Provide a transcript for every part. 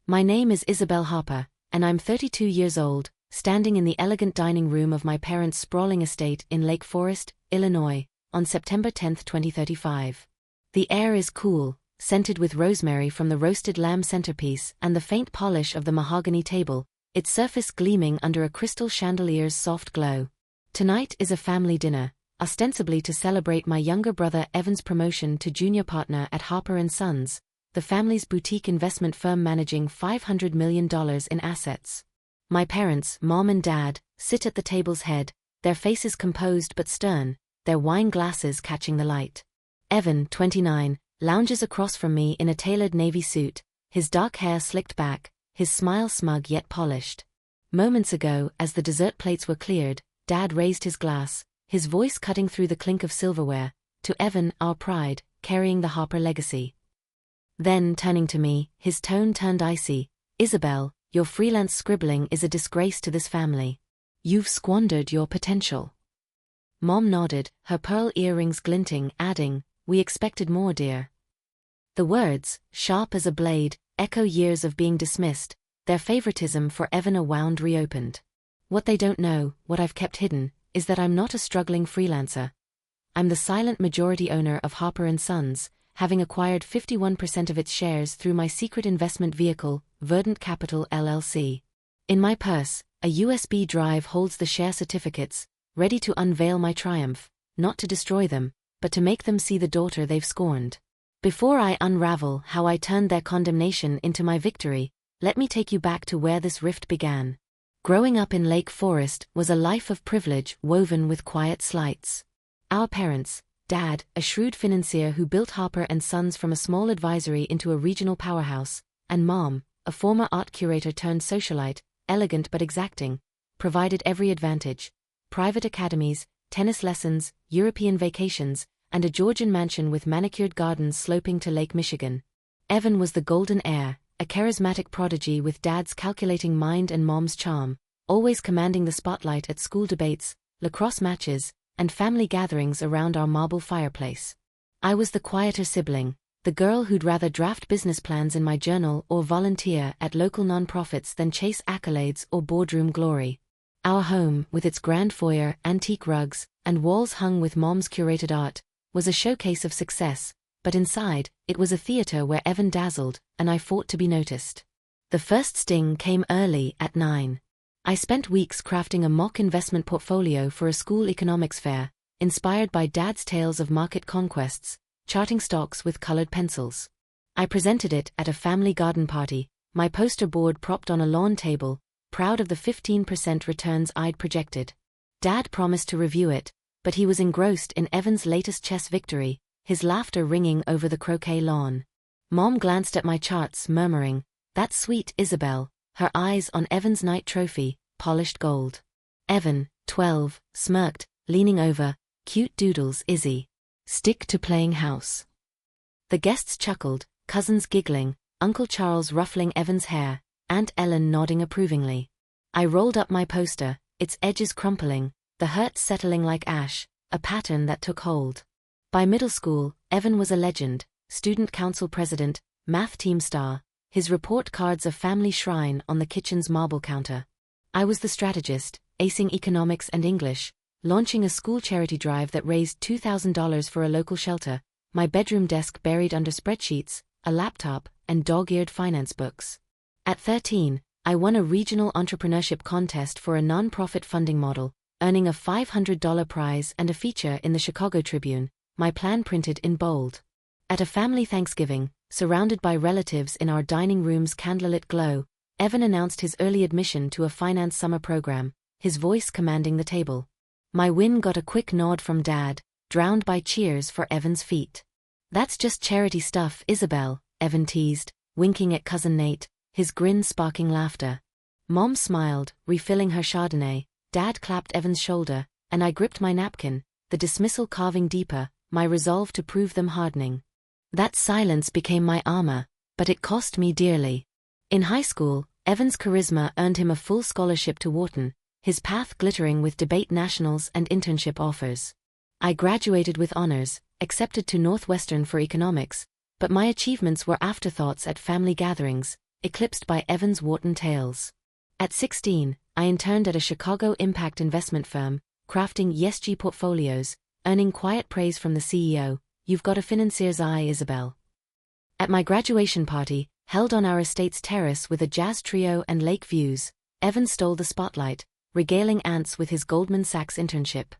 My name is Isabel Harper, and I'm 32 years old, standing in the elegant dining room of my parents' sprawling estate in Lake Forest, Illinois, on September 10, 2035. The air is cool, scented with rosemary from the roasted lamb centerpiece and the faint polish of the mahogany table, its surface gleaming under a crystal chandelier's soft glow. Tonight is a family dinner, ostensibly to celebrate my younger brother Evan's promotion to junior partner at Harper & Sons, the family's boutique investment firm managing $500 million in assets. My parents, Mom and Dad, sit at the table's head, their faces composed but stern, their wine glasses catching the light. Evan, 29, lounges across from me in a tailored navy suit, his dark hair slicked back, his smile smug yet polished. Moments ago, as the dessert plates were cleared, Dad raised his glass, his voice cutting through the clink of silverware, to Evan, our pride, carrying the Harper legacy. Then, turning to me, his tone turned icy. Isabel, your freelance scribbling is a disgrace to this family. You've squandered your potential. Mom nodded, her pearl earrings glinting, adding, we expected more, dear. The words, sharp as a blade, echo years of being dismissed, their favoritism for Evan a wound reopened. What they don't know, what I've kept hidden, is that I'm not a struggling freelancer. I'm the silent majority owner of Harper & Sons, having acquired 51% of its shares through my secret investment vehicle, Verdant Capital LLC. In my purse, a USB drive holds the share certificates, ready to unveil my triumph, not to destroy them, but to make them see the daughter they've scorned. Before I unravel how I turned their condemnation into my victory, let me take you back to where this rift began. Growing up in Lake Forest was a life of privilege woven with quiet slights. Our parents, Dad, a shrewd financier who built Harper & Sons from a small advisory into a regional powerhouse, and Mom, a former art curator turned socialite, elegant but exacting, provided every advantage: private academies, tennis lessons, European vacations, and a Georgian mansion with manicured gardens sloping to Lake Michigan. Evan was the golden heir, a charismatic prodigy with Dad's calculating mind and Mom's charm, always commanding the spotlight at school debates, lacrosse matches, and family gatherings around our marble fireplace. I was the quieter sibling, the girl who'd rather draft business plans in my journal or volunteer at local nonprofits than chase accolades or boardroom glory. Our home, with its grand foyer, antique rugs, and walls hung with Mom's curated art, was a showcase of success, but inside, it was a theater where Evan dazzled, and I fought to be noticed. The first sting came early, at 9. I spent weeks crafting a mock investment portfolio for a school economics fair, inspired by Dad's tales of market conquests, charting stocks with colored pencils. I presented it at a family garden party, my poster board propped on a lawn table, proud of the 15% returns I'd projected. Dad promised to review it, but he was engrossed in Evan's latest chess victory, his laughter ringing over the croquet lawn. Mom glanced at my charts, murmuring, "That's sweet, Isabel," her eyes on Evan's night trophy, polished gold. Evan, 12, smirked, leaning over, "Cute doodles, Izzy. Stick to playing house." The guests chuckled, cousins giggling, Uncle Charles ruffling Evan's hair, Aunt Ellen nodding approvingly. I rolled up my poster, its edges crumpling, the hurt settling like ash, a pattern that took hold. By middle school, Evan was a legend, student council president, math team star, his report cards a family shrine on the kitchen's marble counter. I was the strategist, acing economics and English, launching a school charity drive that raised $2,000 for a local shelter, my bedroom desk buried under spreadsheets, a laptop, and dog-eared finance books. At 13, I won a regional entrepreneurship contest for a non-profit funding model, earning a $500 prize and a feature in the Chicago Tribune, my plan printed in bold. At a family Thanksgiving, surrounded by relatives in our dining room's candlelit glow, Evan announced his early admission to a finance summer program, his voice commanding the table. My win got a quick nod from Dad, drowned by cheers for Evan's feat. "That's just charity stuff, Isabel," Evan teased, winking at cousin Nate, his grin sparking laughter. Mom smiled, refilling her Chardonnay. Dad clapped Evan's shoulder, and I gripped my napkin, the dismissal carving deeper, my resolve to prove them hardening. That silence became my armor, but it cost me dearly. In high school, Evan's charisma earned him a full scholarship to Wharton, his path glittering with debate nationals and internship offers. I graduated with honors, accepted to Northwestern for economics, but my achievements were afterthoughts at family gatherings, eclipsed by Evan's Wharton tales. At 16, I interned at a Chicago impact investment firm, crafting ESG portfolios, earning quiet praise from the CEO, "You've got a financier's eye, Isabel." At my graduation party, held on our estate's terrace with a jazz trio and lake views, Evan stole the spotlight, regaling Ants with his Goldman Sachs internship.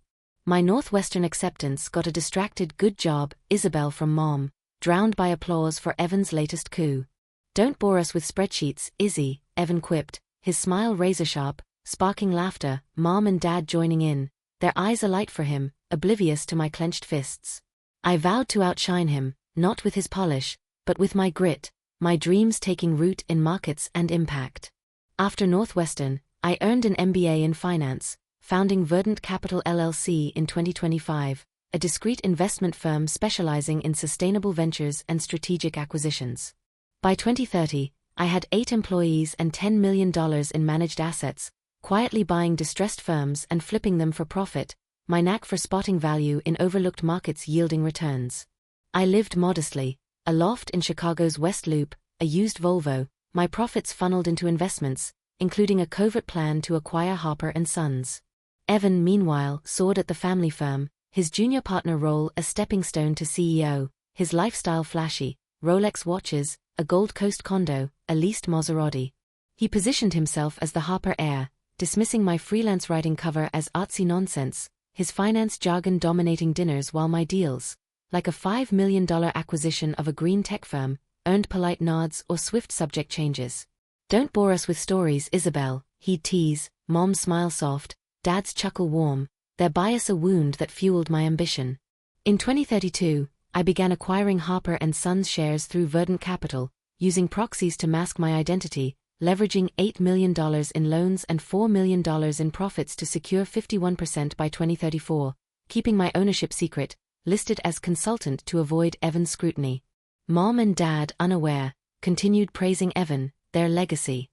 My Northwestern acceptance got a distracted "Good job, Isabel" from Mom, drowned by applause for Evan's latest coup. "Don't bore us with spreadsheets, Izzy," Evan quipped, his smile razor-sharp, sparking laughter, Mom and Dad joining in, their eyes alight for him, oblivious to my clenched fists. I vowed to outshine him, not with his polish, but with my grit, my dreams taking root in markets and impact. After Northwestern, I earned an MBA in finance, founding Verdant Capital LLC in 2025, a discreet investment firm specializing in sustainable ventures and strategic acquisitions. By 2030, I had 8 employees and $10 million in managed assets, quietly buying distressed firms and flipping them for profit, my knack for spotting value in overlooked markets yielding returns. I lived modestly, a loft in Chicago's West Loop, a used Volvo, my profits funneled into investments, including a covert plan to acquire Harper & Sons. Evan, meanwhile, soared at the family firm, his junior partner role a stepping stone to CEO, his lifestyle flashy, Rolex watches, a Gold Coast condo, a leased Maserati. He positioned himself as the Harper heir, dismissing my freelance writing cover as artsy nonsense, his finance jargon dominating dinners while my deals, like a $5 million acquisition of a green tech firm, earned polite nods or swift subject changes. "Don't bore us with stories, Isabel," he'd tease, Mom's smile soft, Dad's chuckle warm, their bias a wound that fueled my ambition. In 2032, I began acquiring Harper & Sons shares through Verdant Capital, using proxies to mask my identity, leveraging $8 million in loans and $4 million in profits to secure 51% by 2034, keeping my ownership secret, listed as consultant to avoid Evan's scrutiny. Mom and Dad, unaware, continued praising Evan, their legacy.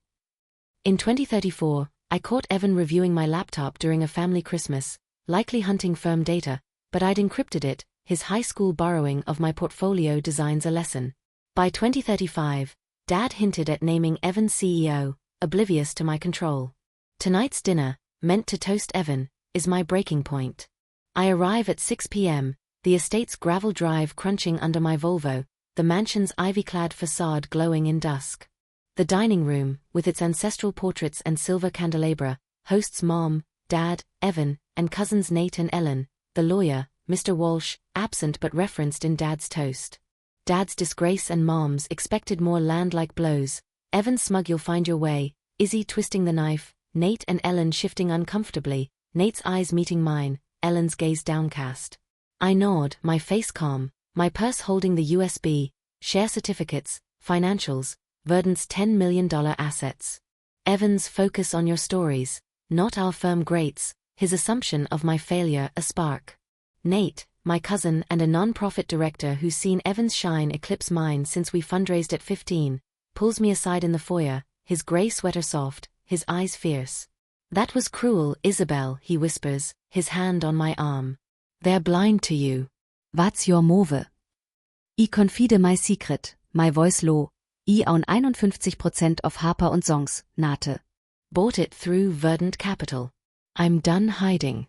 In 2034, I caught Evan reviewing my laptop during a family Christmas, likely hunting firm data, but I'd encrypted it, his high school borrowing of my portfolio designs a lesson. By 2035, Dad hinted at naming Evan CEO, oblivious to my control. Tonight's dinner, meant to toast Evan, is my breaking point. I arrive at 6 p.m., the estate's gravel drive crunching under my Volvo, the mansion's ivy-clad facade glowing in dusk. The dining room, with its ancestral portraits and silver candelabra, hosts Mom, Dad, Evan, and cousins Nate and Ellen, the lawyer, Mr. Walsh, absent but referenced in Dad's toast. Dad's Disgrace and Mom's expected more land-like blows, Evan smug "You'll find your way," Izzy twisting the knife, Nate and Ellen shifting uncomfortably, Nate's eyes meeting mine, Ellen's gaze downcast. I nod, my face calm, my purse holding the USB, share certificates, financials, Verdant's $10 million assets. Evan's "Focus on your stories, not our firm greats," his assumption of my failure a spark. Nate, my cousin and a non-profit director who's seen Evan's shine eclipse mine since we fundraised at 15, pulls me aside in the foyer, his gray sweater soft, his eyes fierce. "That was cruel, Isabel," he whispers, his hand on my arm. "They're blind to you. What's your move? I confide my secret, my voice low. I own 51% of Harper & Sons, Nate. Bought it through Verdant Capital. I'm done hiding."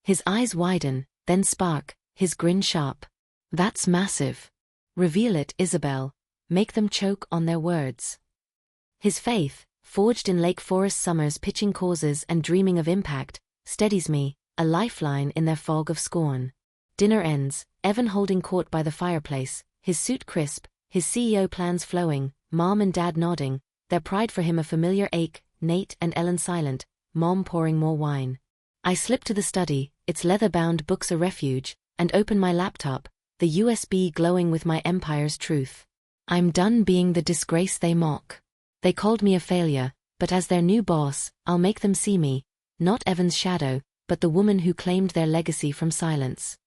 His eyes widen, then spark, his grin sharp. "That's massive. Reveal it, Isabel. Make them choke on their words." His faith, forged in Lake Forest summers pitching causes and dreaming of impact, steadies me, a lifeline in their fog of scorn. Dinner ends, Evan holding court by the fireplace, his suit crisp, his CEO plans flowing, Mom and Dad nodding, their pride for him a familiar ache, Nate and Ellen silent, Mom pouring more wine. I slip to the study, its leather-bound books a refuge, and open my laptop, the USB glowing with my empire's truth. I'm done being the disgrace they mock. They called me a failure, but as their new boss, I'll make them see me, not Evan's shadow, but the woman who claimed their legacy from silence.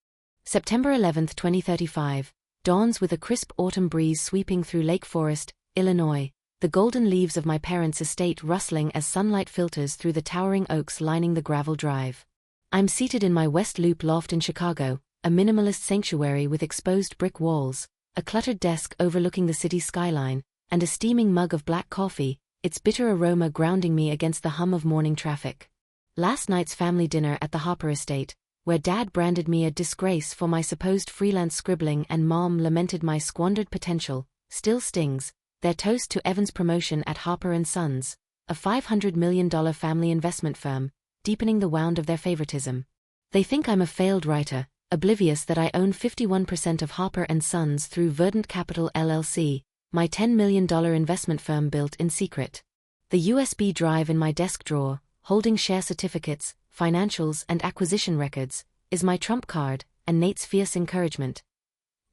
September 11, 2035, dawns with a crisp autumn breeze sweeping through Lake Forest, Illinois, the golden leaves of my parents' estate rustling as sunlight filters through the towering oaks lining the gravel drive. I'm seated in my West Loop loft in Chicago, a minimalist sanctuary with exposed brick walls, a cluttered desk overlooking the city's skyline, and a steaming mug of black coffee, its bitter aroma grounding me against the hum of morning traffic. Last night's family dinner at the Harper estate, where Dad branded me a disgrace for my supposed freelance scribbling and Mom lamented my squandered potential, still stings. Their toast to Evan's promotion at Harper & Sons, a $500 million family investment firm, deepening the wound of their favoritism. They think I'm a failed writer, oblivious that I own 51% of Harper & Sons through Verdant Capital LLC, my $10 million investment firm built in secret. The USB drive in my desk drawer, holding share certificates, financials and acquisition records, is my trump card, and Nate's fierce encouragement.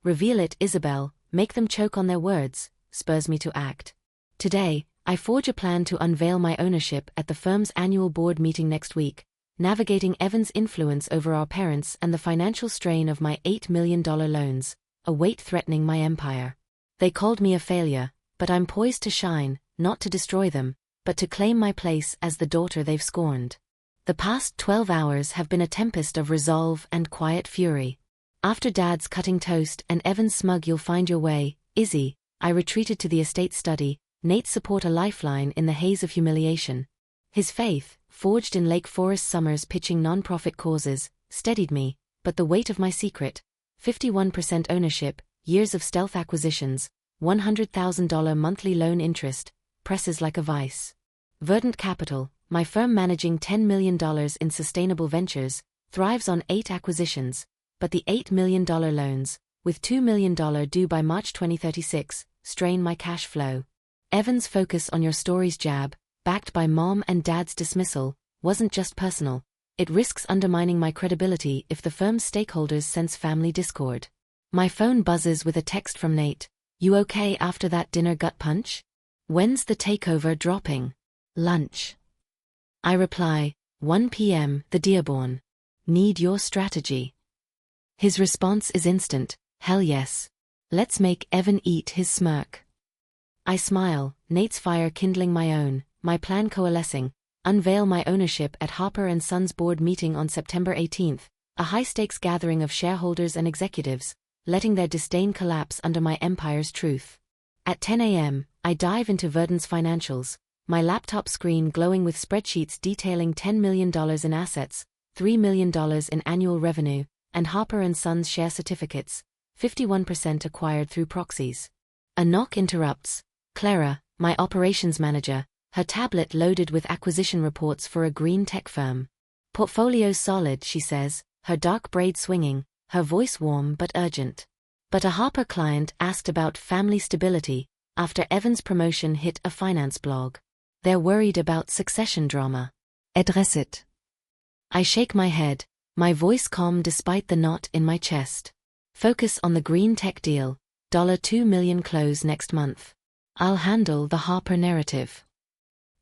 "Reveal it, Isabel, make them choke on their words," spurs me to act. Today, I forge a plan to unveil my ownership at the firm's annual board meeting next week, navigating Evan's influence over our parents and the financial strain of my $8 million loans, a weight threatening my empire. They called me a failure, but I'm poised to shine, not to destroy them, but to claim my place as the daughter they've scorned. The past 12 hours have been a tempest of resolve and quiet fury. After Dad's cutting toast and Evan's smug "you'll find your way, Izzy," I retreated to the estate study, Nate's support a lifeline in the haze of humiliation. His faith, forged in Lake Forest summers pitching non-profit causes, steadied me, but the weight of my secret, 51% ownership, years of stealth acquisitions, $100,000 monthly loan interest, presses like a vice. Verdant Capital, my firm managing $10 million in sustainable ventures, thrives on 8 acquisitions, but the $8 million loans, with $2 million due by March 2036, strain my cash flow. Evan's focus on your stories jab, backed by Mom and Dad's dismissal, wasn't just personal. It risks undermining my credibility if the firm's stakeholders sense family discord. My phone buzzes with a text from Nate. "You okay after that dinner gut punch? When's the takeover dropping?" "Lunch." I reply, 1 p.m. The Dearborn. "Need your strategy." His response is instant. "Hell yes. Let's make Evan eat his smirk." I smile, Nate's fire kindling my own, my plan coalescing, unveil my ownership at Harper & Sons board meeting on September 18th, a high-stakes gathering of shareholders and executives, letting their disdain collapse under my empire's truth. At 10 a.m., I dive into Verdant's financials, my laptop screen glowing with spreadsheets detailing $10 million in assets, $3 million in annual revenue, and Harper & Sons share certificates, 51% acquired through proxies. A knock interrupts. Clara, my operations manager, her tablet loaded with acquisition reports for a green tech firm. "Portfolio solid," she says, her dark braid swinging, her voice warm but urgent. But a Harper client asked about family stability after Evan's promotion hit a finance blog. They're worried about succession drama. "Address it." I shake my head, my voice calm despite the knot in my chest. "Focus on the green tech deal, $2 million close next month. I'll handle the Harper narrative."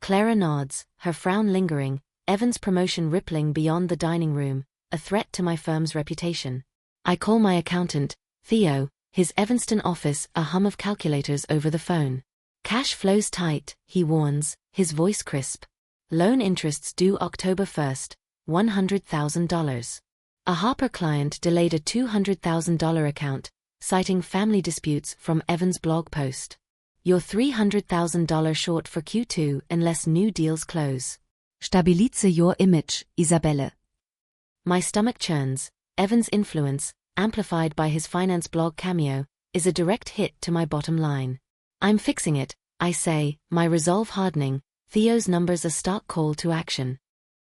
Clara nods, her frown lingering, Evan's promotion rippling beyond the dining room, a threat to my firm's reputation. I call my accountant, Theo, his Evanston office a hum of calculators over the phone. "Cash flows tight," he warns, his voice crisp. "Loan interests due October 1st, $100,000. A Harper client delayed a $200,000 account, citing family disputes from Evan's blog post. "You're $300,000 short for Q2 unless new deals close. Stabilize your image, Isabelle." My stomach churns. Evan's influence, amplified by his finance blog Cameo, is a direct hit to my bottom line. "I'm fixing it," I say, my resolve hardening. Theo's numbers a stark call to action.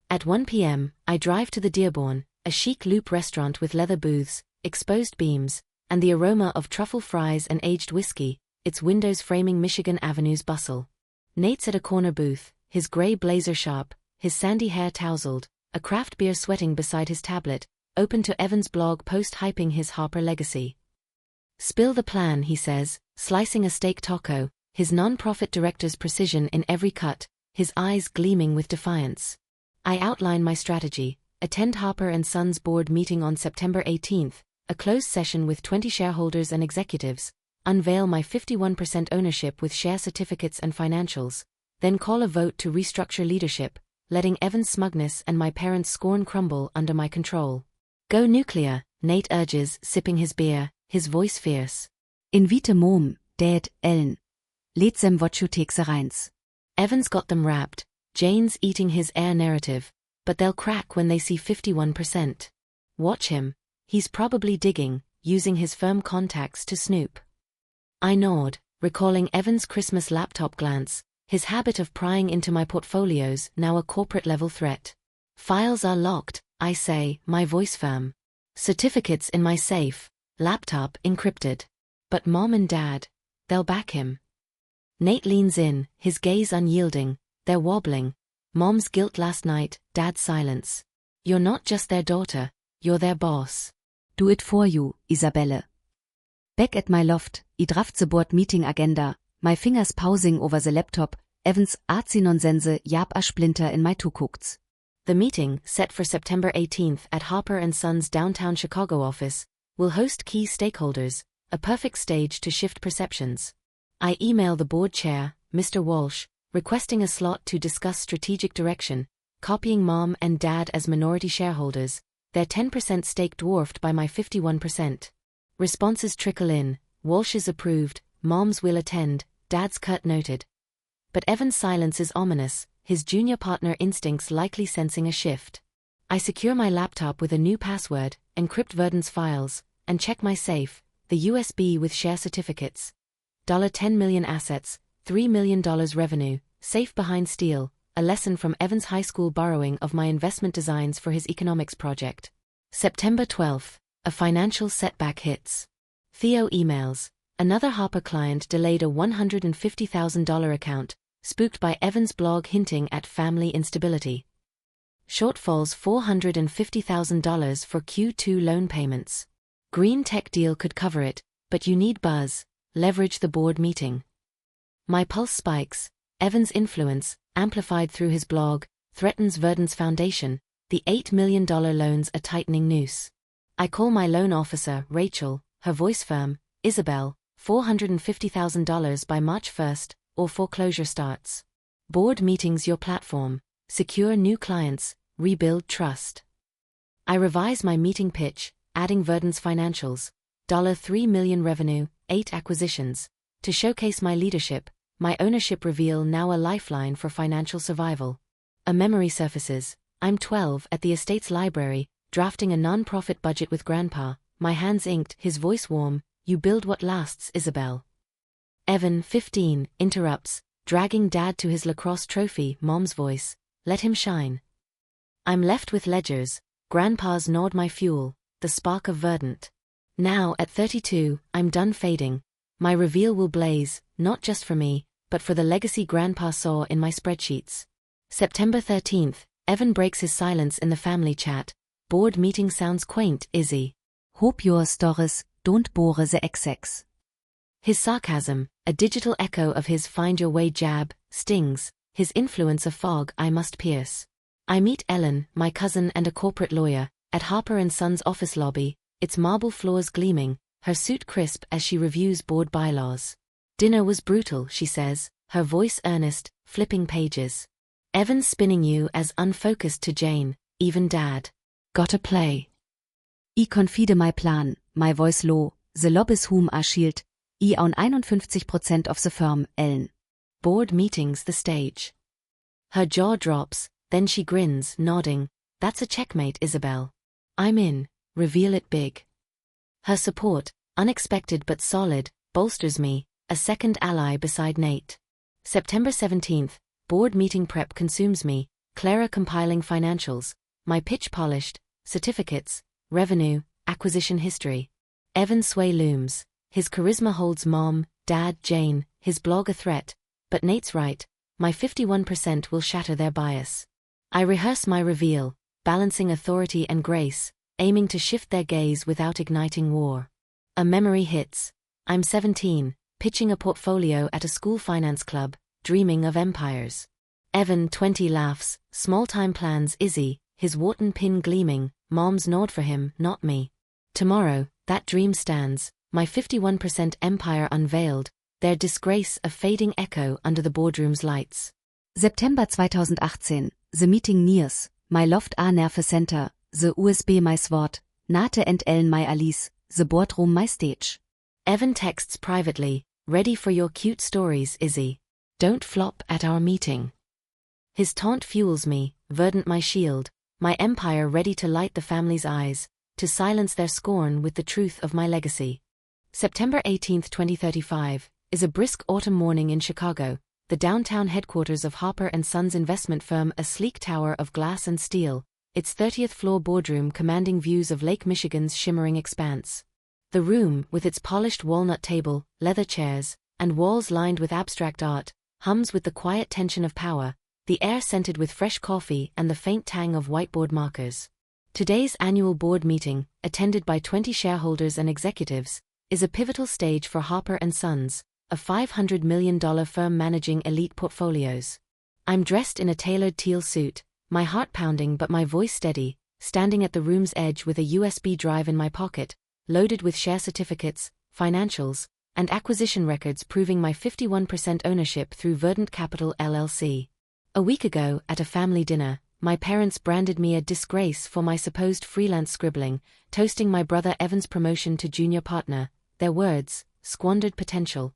At 1 p.m., I drive to the Dearborn, a chic loop restaurant with leather booths, exposed beams, and the aroma of truffle fries and aged whiskey, its windows framing Michigan Avenue's bustle. Nate's at a corner booth, his gray blazer sharp, his sandy hair tousled, a craft beer sweating beside his tablet, open to Evan's blog post hyping his Harper legacy. "Spill the plan," he says, slicing a steak taco, his non-profit director's precision in every cut, his eyes gleaming with defiance. I outline my strategy, attend Harper & Sons board meeting on September 18th, a closed session with 20 shareholders and executives, unveil my 51% ownership with share certificates and financials, then call a vote to restructure leadership, letting Evan's smugness and my parents' scorn crumble under my control. "Go nuclear," Nate urges, sipping his beer, his voice fierce. "Invite Mom, Dad, Ellen. lädt sem Wotchutekse reins. Evan's got them wrapped, Jane's eating his heir narrative, but they'll crack when they see 51%. Watch him, he's probably digging, using his firm contacts to snoop. I nod, recalling Evan's Christmas laptop glance, his habit of prying into my portfolios now a corporate-level threat. Files are locked, I say, my voice firm. Certificates in my safe, laptop encrypted. But Mom and Dad, they'll back him. Nate leans in, his gaze unyielding, they're wobbling. Mom's guilt last night, Dad's silence. You're not just their daughter, you're their boss. Do it for you, Isabelle. Back at my loft, I draft the board meeting agenda, my fingers pausing over the laptop, Evans artsy nonsense jab a splinter in my tukukts. The meeting, set for September 18th at Harper & Sons' downtown Chicago office, will host key stakeholders, a perfect stage to shift perceptions. I email the board chair, Mr. Walsh, requesting a slot to discuss strategic direction, copying Mom and Dad as minority shareholders, their 10% stake dwarfed by my 51%. Responses trickle in, Walsh's approved, Mom's will attend, Dad's curt noted. But Evan's silence is ominous, his junior partner instincts likely sensing a shift. I secure my laptop with a new password, encrypt Verdon's files, and check my safe, the USB with share certificates. $10 million assets, $3 million revenue, safe behind steel, a lesson from Evan's high school borrowing of my investment designs for his economics project. September 12th, a financial setback hits. Theo emails, another Harper client delayed a $150,000 account, spooked by Evan's blog hinting at family instability. Shortfalls $450,000 for Q2 loan payments. Green tech deal could cover it, but you need buzz, leverage the board meeting. My pulse spikes, Evan's influence, amplified through his blog, threatens Verdon's foundation, the $8 million loan's a tightening noose. I call my loan officer, Rachel, her voice firm, Isabel, $450,000 by March 1st, or foreclosure starts. Board meetings your platform, secure new clients, rebuild trust. I revise my meeting pitch, adding Verdon's financials, $3 million revenue, 8 acquisitions, to showcase my leadership, my ownership reveal now a lifeline for financial survival. A memory surfaces, I'm 12 at the estate's library, drafting a non-profit budget with Grandpa, my hands inked, his voice warm, you build what lasts, Isabel. Evan, 15, interrupts, dragging Dad to his lacrosse trophy, Mom's voice, let him shine. I'm left with ledgers, Grandpa's gnawed my fuel, the spark of Verdant. Now, at 32, I'm done fading. My reveal will blaze, not just for me, but for the legacy Grandpa saw in my spreadsheets. September 13th, Evan breaks his silence in the family chat. Board meeting sounds quaint, Izzy. Hope your stories don't bore the XX. His sarcasm, a digital echo of his find your way jab, stings, his influence a fog I must pierce. I meet Ellen, my cousin and a corporate lawyer, at Harper & Sons' office lobby, its marble floors gleaming, her suit crisp as she reviews board bylaws. Dinner was brutal, she says, her voice earnest, flipping pages. Evan spinning you as unfocused to Jane, even Dad. Gotta play. I confide my plan, my voice low, the lobby's whom are shield, I own 51% of the firm, Ellen. Board meetings the stage. Her jaw drops, then she grins, nodding, that's a checkmate, Isabel. I'm in, reveal it big. Her support, unexpected but solid, bolsters me, a second ally beside Nate. September 17th, board meeting prep consumes me, Clara compiling financials, my pitch polished, certificates, revenue, acquisition history. Evan sway looms, his charisma holds Mom, Dad, Jane, his blog a threat, but Nate's right, my 51% will shatter their bias. I rehearse my reveal, balancing authority and grace, aiming to shift their gaze without igniting war. A memory hits. I'm 17, pitching a portfolio at a school finance club, dreaming of empires. Evan, 20, laughs, small-time plans, Izzy, his Wharton pin gleaming, Mom's nod for him, not me. Tomorrow, that dream stands, my 51% empire unveiled, their disgrace a fading echo under the boardroom's lights. September 2018, the meeting nears, my loft a nerve center, the USB my sword, Nate and Ellen my Alice, the boardroom my stage. Evan texts privately, Ready for your cute stories, Izzy. Don't flop at our meeting. His taunt fuels me, verdant my shield, my empire ready to light the family's eyes, to silence their scorn with the truth of my legacy. September 18, 2035, is a brisk autumn morning in Chicago, the downtown headquarters of Harper & Sons investment firm, a sleek tower of glass and steel, its 30th floor boardroom commanding views of Lake Michigan's shimmering expanse. The room, with its polished walnut table, leather chairs, and walls lined with abstract art, hums with the quiet tension of power, the air scented with fresh coffee and the faint tang of whiteboard markers. Today's annual board meeting, attended by 20 shareholders and executives, is a pivotal stage for Harper & Sons, a $500 million firm managing elite portfolios. I'm dressed in a tailored teal suit, my heart pounding but my voice steady, standing at the room's edge with a USB drive in my pocket, loaded with share certificates, financials, and acquisition records proving my 51% ownership through Verdant Capital LLC. A week ago, at a family dinner, my parents branded me a disgrace for my supposed freelance scribbling, toasting my brother Evan's promotion to junior partner, their words, squandered potential.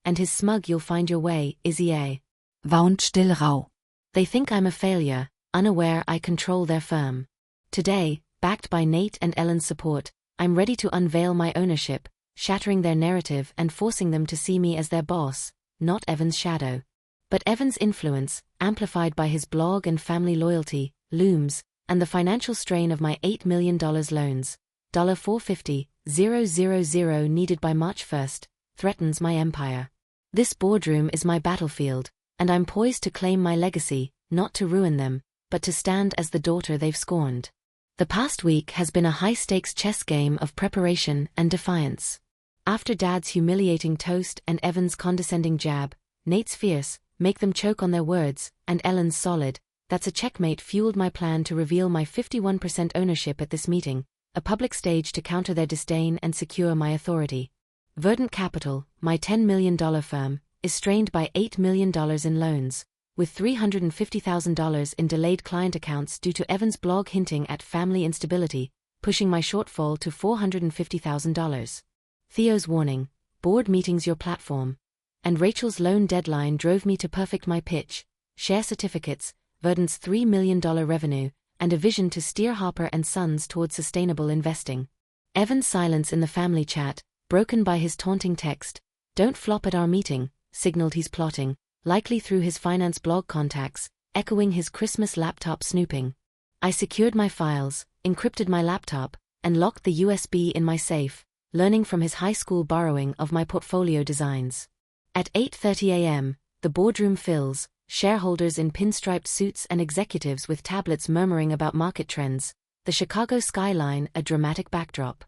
And his smug "you'll find your way, Izzy A." Wound still rau. They think I'm a failure, unaware I control their firm. Today, backed by Nate and Ellen's support, I'm ready to unveil my ownership, shattering their narrative and forcing them to see me as their boss, not Evan's shadow. But Evan's influence, amplified by his blog and family loyalty, looms, and the financial strain of my $8 million loans, $450,000 needed by March 1st, threatens my empire. This boardroom is my battlefield, and I'm poised to claim my legacy, not to ruin them, but to stand as the daughter they've scorned. The past week has been a high-stakes chess game of preparation and defiance. After Dad's humiliating toast and Evan's condescending jab, Nate's fierce, make them choke on their words, and Ellen's solid, that's a checkmate fueled my plan to reveal my 51% ownership at this meeting, a public stage to counter their disdain and secure my authority. Verdant Capital, my $10 million firm, is strained by $8 million in loans, with $350,000 in delayed client accounts due to Evan's blog hinting at family instability, pushing my shortfall to $450,000. Theo's warning, board meetings your platform. And Rachel's loan deadline drove me to perfect my pitch, share certificates, Verdant's $3 million revenue, and a vision to steer Harper & Sons towards sustainable investing. Evan's silence in the family chat, broken by his taunting text, "Don't flop at our meeting," signaled he's plotting, likely through his finance blog contacts, echoing his Christmas laptop snooping. I secured my files, encrypted my laptop, and locked the USB in my safe, learning from his high school borrowing of my portfolio designs. At 8:30 a.m., the boardroom fills, shareholders in pinstriped suits and executives with tablets murmuring about market trends, the Chicago skyline a dramatic backdrop.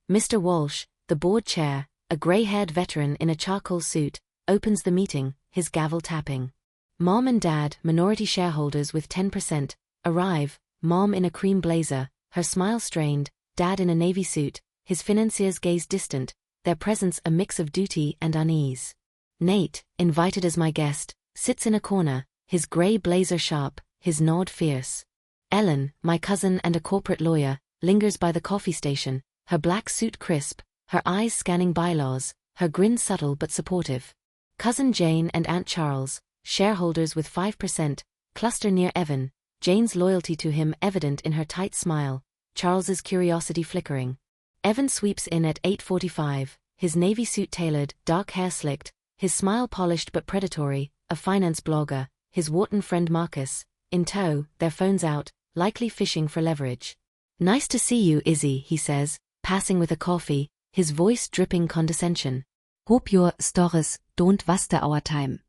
Mr. Walsh, the board chair, a gray-haired veteran in a charcoal suit, opens the meeting, his gavel tapping. Mom and Dad, minority shareholders with 10%, arrive, Mom in a cream blazer, her smile strained, Dad in a navy suit, his financiers gaze distant, their presence a mix of duty and unease. Nate, invited as my guest, sits in a corner, his gray blazer sharp, his nod fierce. Ellen, my cousin and a corporate lawyer, lingers by the coffee station, her black suit crisp, her eyes scanning bylaws, her grin subtle but supportive. Cousin Jane and Aunt Charles, shareholders with 5%, cluster near Evan, Jane's loyalty to him evident in her tight smile, Charles's curiosity flickering. Evan sweeps in at 8:45, his navy suit tailored, dark hair slicked, his smile polished but predatory, a finance blogger, his Wharton friend Marcus, in tow, their phones out, likely fishing for leverage. "Nice to see you, Izzy," he says, passing with a coffee, his voice dripping condescension. "Hope your stories don't waste our time."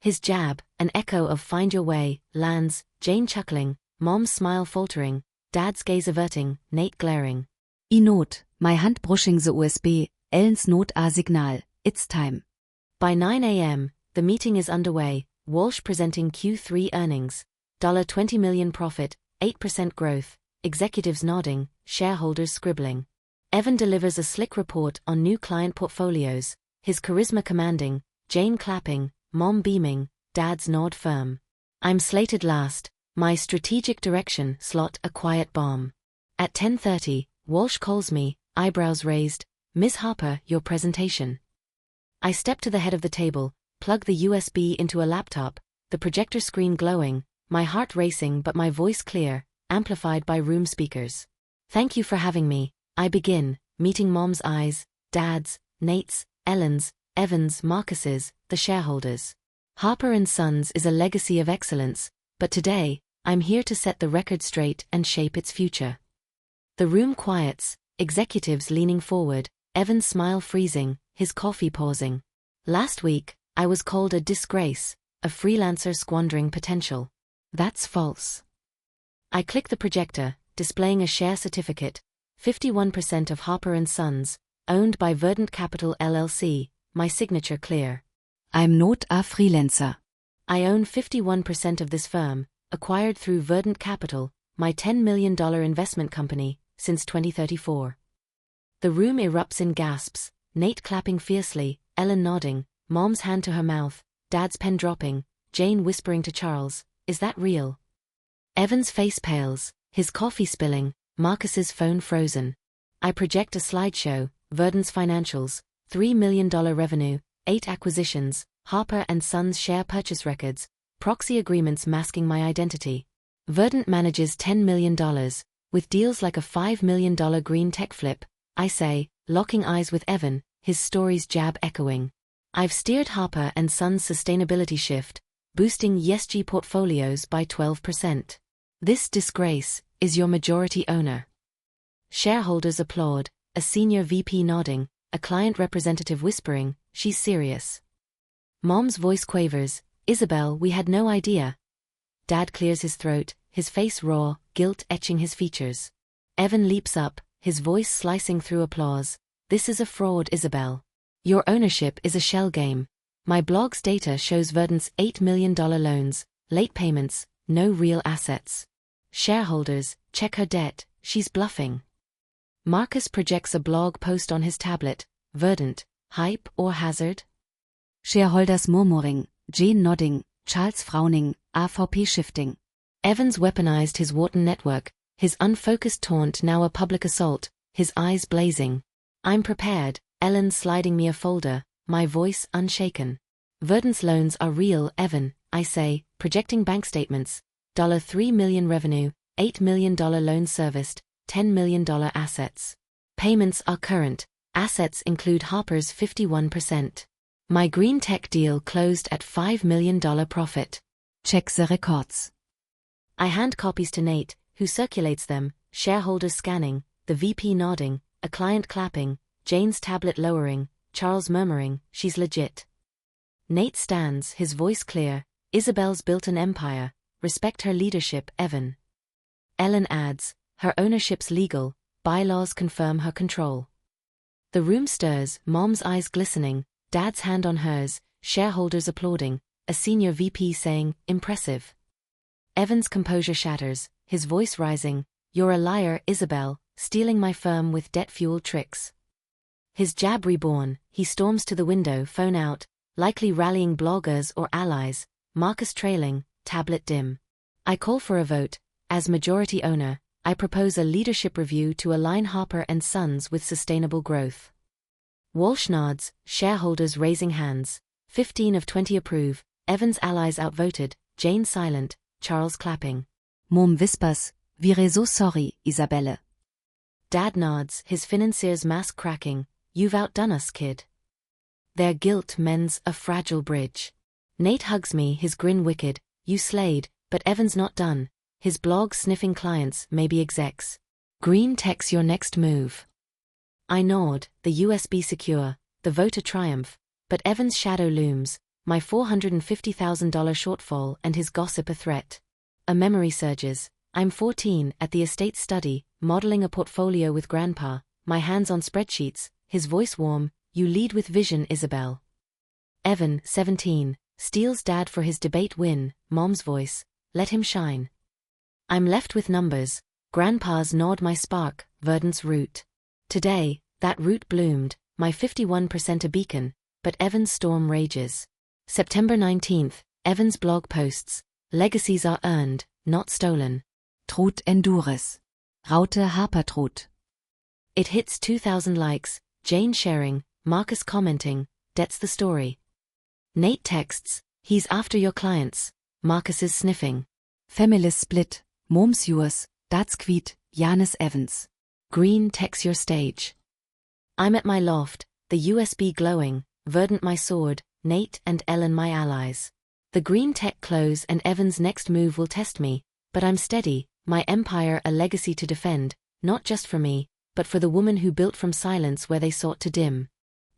His jab, an echo of "find your way," lands, Jane chuckling, Mom's smile faltering, Dad's gaze averting, Nate glaring. "I not, my hand brushing the USB, Ellen's note a signal, it's time." By 9 a.m., the meeting is underway, Walsh presenting Q3 earnings, $20 million profit, 8% growth, executives nodding, shareholders scribbling. Evan delivers a slick report on new client portfolios, his charisma commanding, Jane clapping, Mom beaming, Dad's nod firm. I'm slated last, my strategic direction slot a quiet bomb. At 10:30, Walsh calls me, eyebrows raised, "Ms. Harper, your presentation." I step to the head of the table, plug the USB into a laptop, the projector screen glowing, my heart racing but my voice clear, amplified by room speakers. Thank you for having me, I begin, meeting Mom's eyes, Dad's, Nate's, Ellen's, Evan's, Marcus's, the shareholders. Harper & Sons is a legacy of excellence, but today, I'm here to set the record straight and shape its future. The room quiets, executives leaning forward, Evan's smile freezing, his coffee pausing. Last week, I was called a disgrace, a freelancer squandering potential. That's false. I click the projector, displaying a share certificate, 51% of Harper & Sons, owned by Verdant Capital LLC, my signature clear. I'm not a freelancer. I own 51% of this firm, acquired through Verdant Capital, my $10 million investment company, since 2034. The room erupts in gasps, Nate clapping fiercely, Ellen nodding, Mom's hand to her mouth, Dad's pen dropping, Jane whispering to Charles, "Is that real?" Evan's face pales, his coffee spilling, Marcus's phone frozen. I project a slideshow, Verdant's financials, $3 million revenue, 8 acquisitions, Harper & Sons share purchase records, proxy agreements masking my identity. Verdant manages $10 million, with deals like a $5 million green tech flip, I say, locking eyes with Evan, his story's jab echoing. I've steered Harper & Sons' sustainability shift, boosting ESG portfolios by 12%. This disgrace is your majority owner. Shareholders applaud, a senior VP nodding, a client representative whispering, "She's serious." Mom's voice quavers, "Isabel, we had no idea." Dad clears his throat, his face raw, guilt etching his features. Evan leaps up, his voice slicing through applause. "This is a fraud, Isabel. Your ownership is a shell game. My blog's data shows Verdant's $8 million loans, late payments, no real assets. Shareholders, check her debt, she's bluffing." Marcus projects a blog post on his tablet. Verdant, hype or hazard? Shareholders murmuring, Jane nodding, Charles frowning, AVP shifting. Evans weaponized his Wharton network, his unfocused taunt now a public assault, his eyes blazing. I'm prepared, Ellen sliding me a folder, my voice unshaken. Verdant's loans are real, Evan, I say, projecting bank statements. $3 million revenue, $8 million loan serviced, $10 million assets. Payments are current, assets include Harper's 51%. My green tech deal closed at $5 million profit. Check the records. I hand copies to Nate, who circulates them, shareholders scanning, the VP nodding, a client clapping, Jane's tablet lowering, Charles murmuring, "She's legit." Nate stands, his voice clear, "Isabel's built an empire, respect her leadership, Evan." Ellen adds, "Her ownership's legal, bylaws confirm her control." The room stirs, Mom's eyes glistening, Dad's hand on hers, shareholders applauding, a senior VP saying, "Impressive." Evan's composure shatters, his voice rising, "You're a liar, Isabel, stealing my firm with debt-fueled tricks." His jab reborn, he storms to the window, phone out, likely rallying bloggers or allies, Marcus trailing, tablet dim. I call for a vote. As majority owner, I propose a leadership review to align Harper & Sons with sustainable growth. Walsh nods, shareholders raising hands. 15 of 20 approve, Evans' allies outvoted, Jane silent, Charles clapping. Mom whispers, "We're so sorry, Isabelle." Dad nods, his financier's mask cracking, "You've outdone us, kid." Their guilt mends a fragile bridge. Nate hugs me, his grin wicked, "You slayed," but Evan's not done. His blog sniffing clients, maybe execs. "Green tech's your next move." I nod, the USB secure, the vote a triumph, but Evan's shadow looms, my $450,000 shortfall and his gossip a threat. A memory surges. I'm 14, at the estate study, modeling a portfolio with Grandpa, my hands on spreadsheets, his voice warm, "You lead with vision, Isabel." Evan, 17, steals Dad for his debate win, Mom's voice, "Let him shine." I'm left with numbers, Grandpa's nod my spark, Verdant's root. Today, that root bloomed, my 51% a beacon, but Evan's storm rages. September 19th, Evan's blog posts, "Legacies are earned, not stolen." Trut endures. Raute Harper trut. It hits 2,000 likes, Jane sharing, Marcus commenting, That's the story. Nate texts, he's after your clients. Marcus is sniffing. Family split, mom's yours, that's quit, Janis Evans. Green texts your stage. I'm at my loft, the USB glowing, Verdant my sword, Nate and Ellen my allies. The green tech close and Evans' next move will test me, but I'm steady, my empire a legacy to defend, not just for me, but for the woman who built from silence where they sought to dim.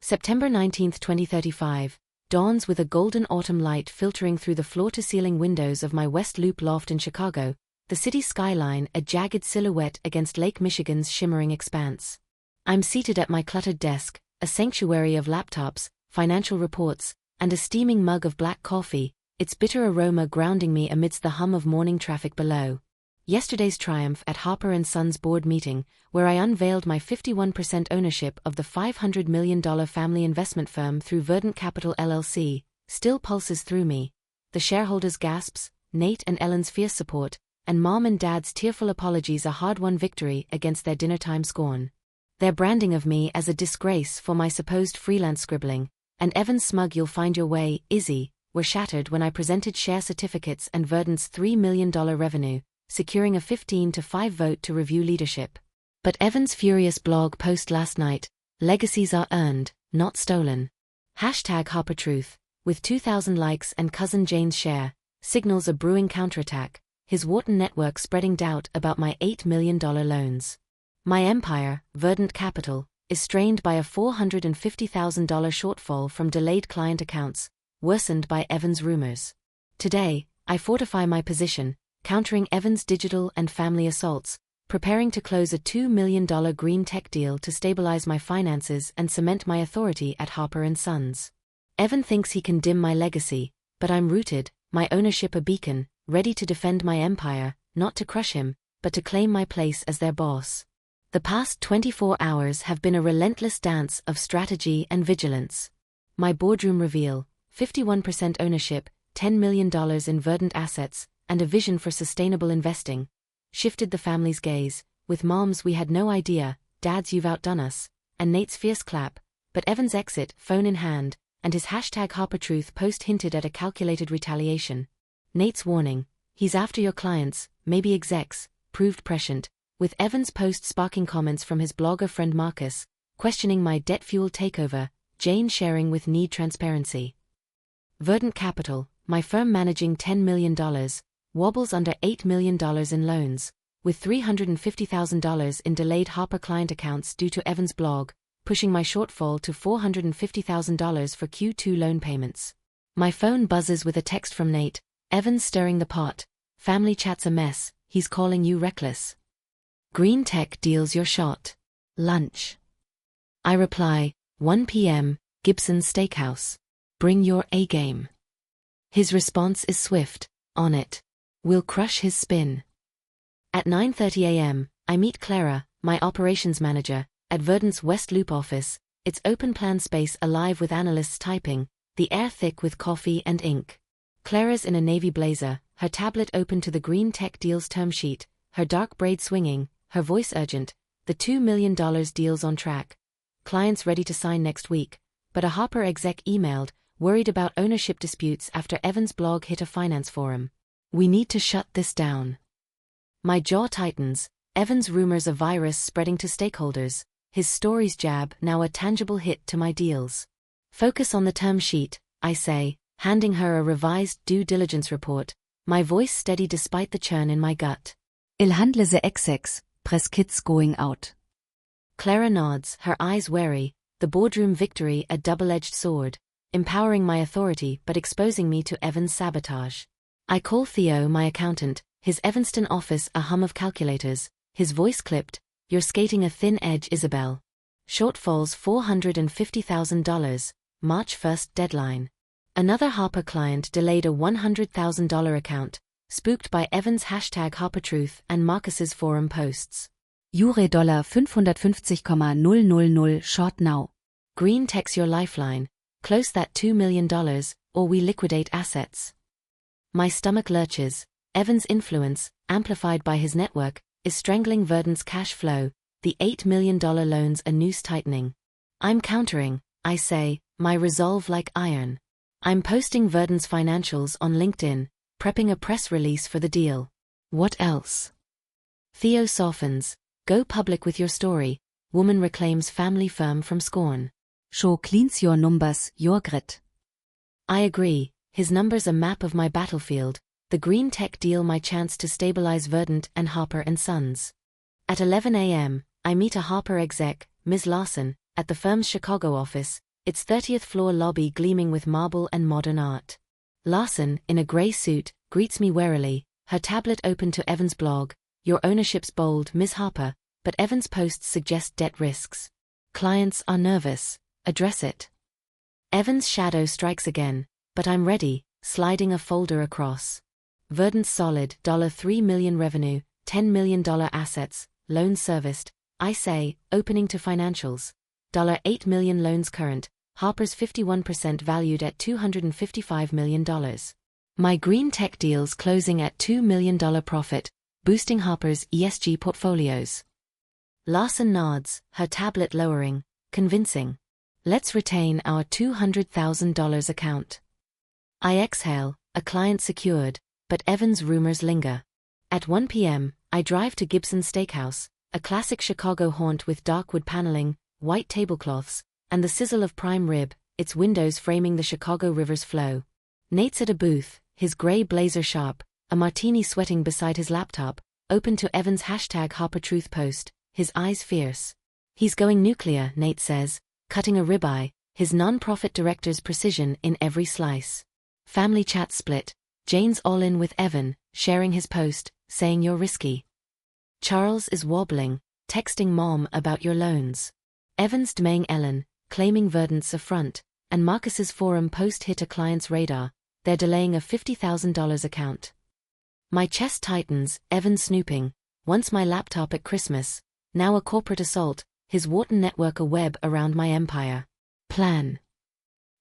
September 19, 2035, dawns with a golden autumn light filtering through the floor-to-ceiling windows of my West Loop loft in Chicago, the city skyline a jagged silhouette against Lake Michigan's shimmering expanse. I'm seated at my cluttered desk, a sanctuary of laptops, financial reports, and a steaming mug of black coffee, its bitter aroma grounding me amidst the hum of morning traffic below. Yesterday's triumph at Harper & Sons board meeting, where I unveiled my 51% ownership of the $500 million family investment firm through Verdant Capital LLC, still pulses through me. The shareholders' gasps, Nate and Ellen's fierce support, and Mom and Dad's tearful apologies a hard-won victory against their dinnertime scorn. Their branding of me as a disgrace for my supposed freelance scribbling, and Evan's smug "you'll find your way, Izzy," were shattered when I presented share certificates and Verdant's $3 million revenue, securing a 15-5 vote to review leadership. But Evan's furious blog post last night, "Legacies are earned, not stolen." #HarperTruth, with 2,000 likes and Cousin Jane's share, signals a brewing counterattack, his Wharton network spreading doubt about my $8 million loans. My empire, Verdant Capital, is strained by a $450,000 shortfall from delayed client accounts, worsened by Evans' rumors. Today, I fortify my position, countering Evans' digital and family assaults, preparing to close a $2 million green tech deal to stabilize my finances and cement my authority at Harper & Sons. Evan thinks he can dim my legacy, but I'm rooted, my ownership a beacon, ready to defend my empire, not to crush him, but to claim my place as their boss. The past 24 hours have been a relentless dance of strategy and vigilance. My boardroom reveal, 51% ownership, $10 million in Verdant assets, and a vision for sustainable investing, shifted the family's gaze. With Mom's "we had no idea," Dad's "you've outdone us," and Nate's fierce clap, but Evan's exit, phone in hand, and his #HarperTruth post hinted at a calculated retaliation. Nate's warning, "he's after your clients, maybe execs," proved prescient, with Evan's post sparking comments from his blogger friend Marcus, questioning my debt-fueled takeover, Jane sharing with need transparency. Verdant Capital, my firm managing $10 million, wobbles under $8 million in loans, with $350,000 in delayed Harper client accounts due to Evans' blog, pushing my shortfall to $450,000 for Q2 loan payments. My phone buzzes with a text from Nate, "Evans stirring the pot. Family chat's a mess, he's calling you reckless. Green tech deals your shot. Lunch." I reply, 1 p.m., Gibson's Steakhouse. Bring your A-game. His response is swift, "On it. We'll crush his spin." At 9:30 a.m., I meet Clara, my operations manager, at Verdant's West Loop office, its open plan space alive with analysts typing, the air thick with coffee and ink. Clara's in a navy blazer, her tablet open to the green tech deal's term sheet, her dark braid swinging, her voice urgent, the $2 million deal's on track. Clients ready to sign next week, but a Harper exec emailed, worried about ownership disputes after Evans' blog hit a finance forum. "We need to shut this down." My jaw tightens, Evans' rumors a virus spreading to stakeholders, his stories jab now a tangible hit to my deals. "Focus on the term sheet," I say, handing her a revised due diligence report, my voice steady despite the churn in my gut. Il handle the execs, press kits going out. Clara nods, her eyes wary, the boardroom victory a double-edged sword, empowering my authority but exposing me to Evans' sabotage. I call Theo, my accountant, his Evanston office a hum of calculators, his voice clipped, "You're skating a thin edge, Isabel. Shortfalls $450,000, March 1st deadline." Another Harper client delayed a $100,000 account, spooked by Evans' #HarperTruth and Marcus's forum posts. Jure $550,000 short now. Green tech's your lifeline, close that $2 million, or we liquidate assets. My stomach lurches, Evans' influence, amplified by his network, is strangling Verdant's cash flow, the $8 million loans a noose tightening. I'm countering, I say, my resolve like iron. I'm posting Verdant's financials on LinkedIn, prepping a press release for the deal. What else? Theo softens. Go public with your story. Woman reclaims family firm from scorn. Show cleans your numbers, your grit. I agree. His numbers a map of my battlefield. The green tech deal my chance to stabilize Verdant and Harper & Sons. At 11 a.m., I meet a Harper exec, Ms. Larson, at the firm's Chicago office, its 30th floor lobby gleaming with marble and modern art. Larson, in a gray suit, greets me warily, her tablet open to Evan's blog. Your ownership's bold, Ms. Harper, but Evan's posts suggest debt risks. Clients are nervous. Address it. Evan's shadow strikes again, but I'm ready, sliding a folder across. Verdant's solid $3 million revenue, $10 million assets, loans serviced, I say, opening to financials. $8 million loans current, Harper's 51% valued at $255 million. My green tech deals closing at $2 million profit, boosting Harper's ESG portfolios. Larson nods, her tablet lowering, convincing. Let's retain our $200,000 account. I exhale, a client secured, but Evan's rumors linger. At 1 p.m., I drive to Gibson's Steakhouse, a classic Chicago haunt with dark wood paneling, white tablecloths, and the sizzle of prime rib, its windows framing the Chicago River's flow. Nate's at a booth, his gray blazer sharp, a martini sweating beside his laptop, open to Evan's #HarperTruth post, his eyes fierce. He's going nuclear, Nate says, cutting a ribeye, his non-profit director's precision in every slice. Family chat split. Jane's all in with Evan, sharing his post, saying you're risky. Charles is wobbling, texting mom about your loans. Evan's DMing Ellen, claiming Verdant's affront, and Marcus's forum post hit a client's radar, they're delaying a $50,000 account. My chest tightens, Evan snooping, once my laptop at Christmas, now a corporate assault, his Wharton network a web around my empire. Plan.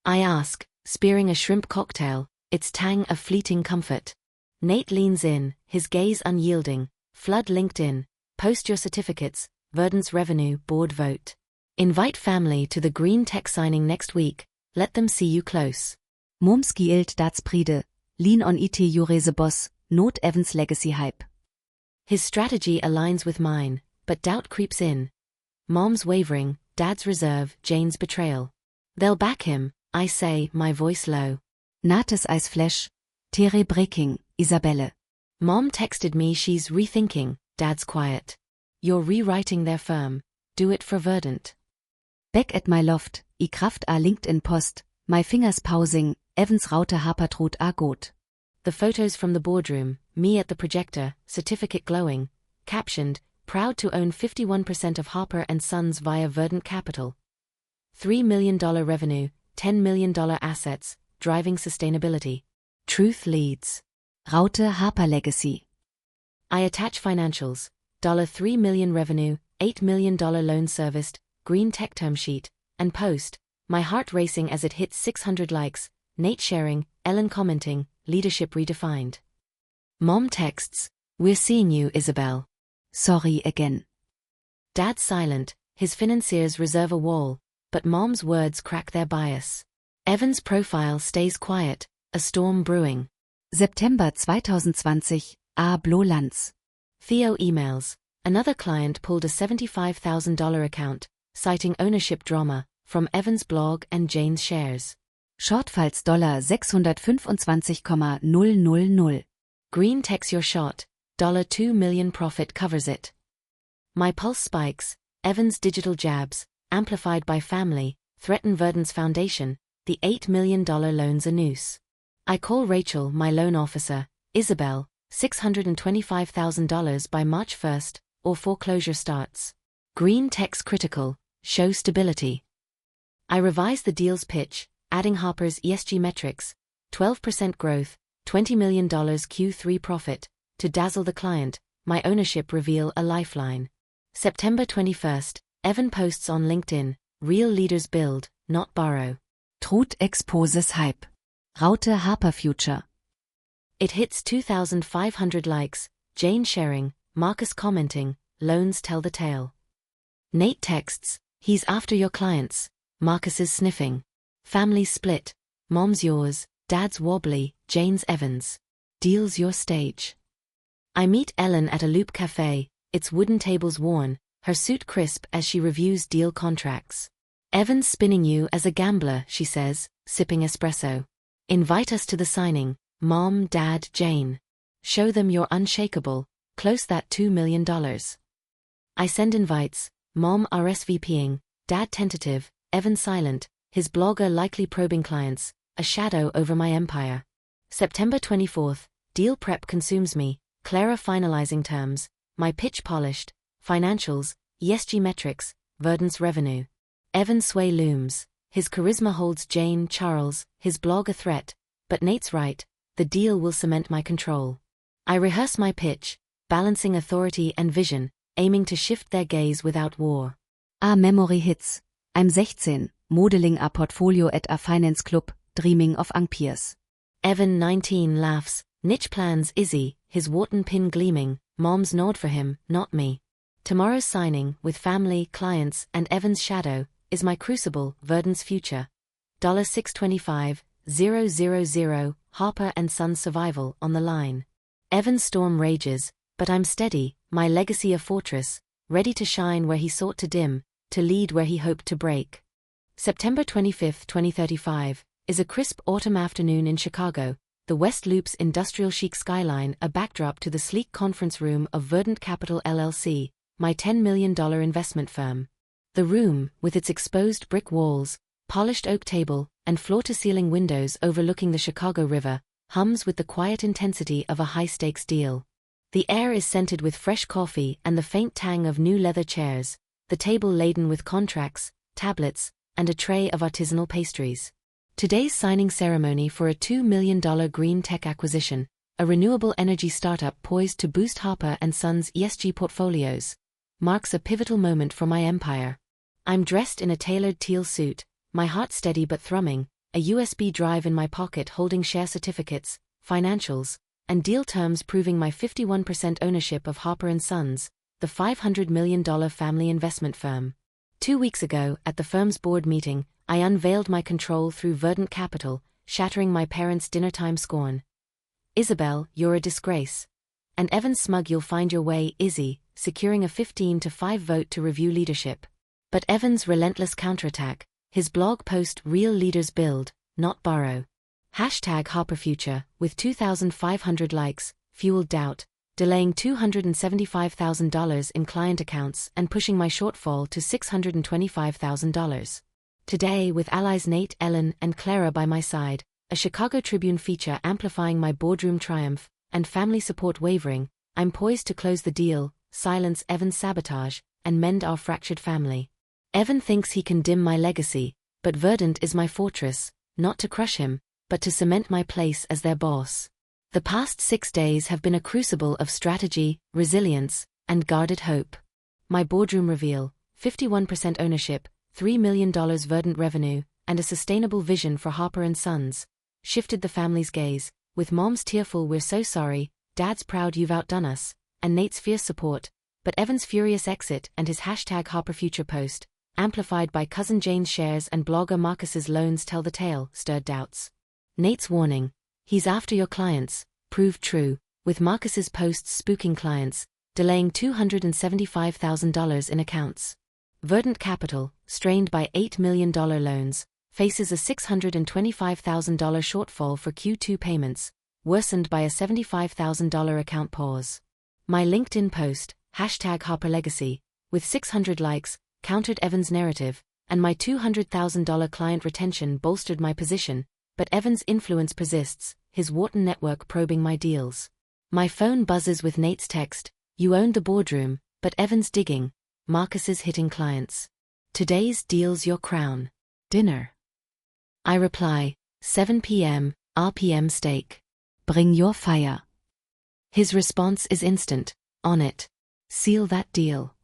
I ask, spearing a shrimp cocktail, its tang a fleeting comfort. Nate leans in, his gaze unyielding, flood LinkedIn, post your certificates, Verdant's revenue board vote. Invite family to the green tech signing next week, let them see you close. Moms gilt das Pride, lean on IT Jurese Boss, note Evans legacy hype. His strategy aligns with mine, but doubt creeps in. Mom's wavering, Dad's reserve, Jane's betrayal. They'll back him, I say, my voice low. Nates Eisflash, Tere breaking, Isabelle. Mom texted me she's rethinking, Dad's quiet. You're rewriting their firm, do it for Verdant. Back at my loft, I Kraft a LinkedIn post, my fingers pausing, Evans Raute Harpertrut a gut. The photos from the boardroom, me at the projector, certificate glowing, captioned, proud to own 51% of Harper & Sons via Verdant Capital. $3 million revenue, $10 million assets, driving sustainability. Truth leads. Raute Harper legacy. I attach financials, $3 million revenue, $8 million loan serviced, green tech term sheet, and post, my heart racing as it hits 600 likes, Nate sharing, Ellen commenting, leadership redefined. Mom texts, we're seeing you, Isabel. Sorry again. Dad's silent, his financiers reserve a wall, but Mom's words crack their bias. Evan's profile stays quiet, a storm brewing. September 2020, A. Blolands. Theo emails, another client pulled a $75,000 account, citing ownership drama, from Evan's blog and Jane's shares. Shortfalls $625,000. Green tech's your shot, $2 million profit covers it. My pulse spikes, Evan's digital jabs, amplified by family, threaten Verdant's foundation, the $8 million loan's a noose. I call Rachel, my loan officer, Isabel, $625,000 by March 1st, or foreclosure starts. Green tech's critical, show stability. I revise the deal's pitch, adding Harper's ESG metrics, 12% growth, $20 million Q3 profit, to dazzle the client, my ownership reveal a lifeline. September 21st, Evan posts on LinkedIn, real leaders build, not borrow. Truth exposes hype. Raute Harper future. It hits 2,500 likes, Jane sharing, Marcus commenting, loans tell the tale. Nate texts, he's after your clients, Marcus is sniffing. Family split. Mom's yours, dad's wobbly, Jane's Evans. Deal's your stage. I meet Ellen at a Loop cafe, its wooden tables worn, her suit crisp as she reviews deal contracts. Evans spinning you as a gambler, she says, sipping espresso. Invite us to the signing, Mom, Dad, Jane. Show them you're unshakable, close that $2 million. I send invites, Mom RSVPing, Dad tentative, Evan silent, his blogger likely probing clients, a shadow over my empire. September 24th, deal prep consumes me, Clara finalizing terms, my pitch polished, financials, ESG metrics, Verdant's revenue. Evan sway looms, his charisma holds Jane, Charles, his blog a threat, but Nate's right, the deal will cement my control. I rehearse my pitch, balancing authority and vision, aiming to shift their gaze without war. Memory hits. I'm 16, modeling a portfolio at a finance club, dreaming of Angpiers. Evan 19 laughs, niche plans Izzy, his Wharton pin gleaming, Mom's nod for him, not me. Tomorrow's signing, with family, clients, and Evan's shadow, is my crucible, Verdant's future. $625,000, Harper and Sons survival on the line. Evan's storm rages, but I'm steady, my legacy a fortress, ready to shine where he sought to dim, to lead where he hoped to break. September 25, 2035, is a crisp autumn afternoon in Chicago, the West Loop's industrial chic skyline a backdrop to the sleek conference room of Verdant Capital LLC, my $10 million investment firm. The room, with its exposed brick walls, polished oak table, and floor-to-ceiling windows overlooking the Chicago River, hums with the quiet intensity of a high-stakes deal. The air is scented with fresh coffee and the faint tang of new leather chairs, the table laden with contracts, tablets, and a tray of artisanal pastries. Today's signing ceremony for a $2 million green tech acquisition, a renewable energy startup poised to boost Harper and Sons' ESG portfolios, marks a pivotal moment for my empire. I'm dressed in a tailored teal suit, my heart steady but thrumming, a USB drive in my pocket holding share certificates, financials, and deal terms proving my 51% ownership of Harper & Sons, the $500 million family investment firm. 2 weeks ago, at the firm's board meeting, I unveiled my control through Verdant Capital, shattering my parents' dinnertime scorn. Isabel, you're a disgrace. And Evan smug you'll find your way, Izzy, securing a 15-5 vote to review leadership. But Evan's relentless counterattack, his blog post Real Leaders Build, Not Borrow. #HarperFuture, with 2,500 likes, fueled doubt, delaying $275,000 in client accounts and pushing my shortfall to $625,000. Today, with allies Nate, Ellen, and Clara by my side, a Chicago Tribune feature amplifying my boardroom triumph, and family support wavering, I'm poised to close the deal, silence Evan's sabotage, and mend our fractured family. Evan thinks he can dim my legacy, but Verdant is my fortress, not to crush him, but to cement my place as their boss. The past 6 days have been a crucible of strategy, resilience, and guarded hope. My boardroom reveal, 51% ownership, $3 million Verdant revenue, and a sustainable vision for Harper & Sons, shifted the family's gaze, with Mom's tearful "we're so sorry," Dad's proud "you've outdone us," and Nate's fierce support, but Evan's furious exit and his #HarperFuture post, amplified by cousin Jane's shares and blogger Marcus's loans tell the tale, stirred doubts. Nate's warning, "He's after your clients," proved true, with Marcus's posts spooking clients, delaying $275,000 in accounts. Verdant Capital, strained by $8 million loans, faces a $625,000 shortfall for Q2 payments, worsened by a $75,000 account pause. My LinkedIn post, #HarperLegacy, with 600 likes, countered Evan's narrative, and my $200,000 client retention bolstered my position, but Evan's influence persists, his Wharton network probing my deals. My phone buzzes with Nate's text, "You owned the boardroom, but Evan's digging," Marcus's hitting clients. "Today's deal's your crown. Dinner." I reply, 7 p.m., RPM steak. "Bring your fire." His response is instant, "On it. Seal that deal."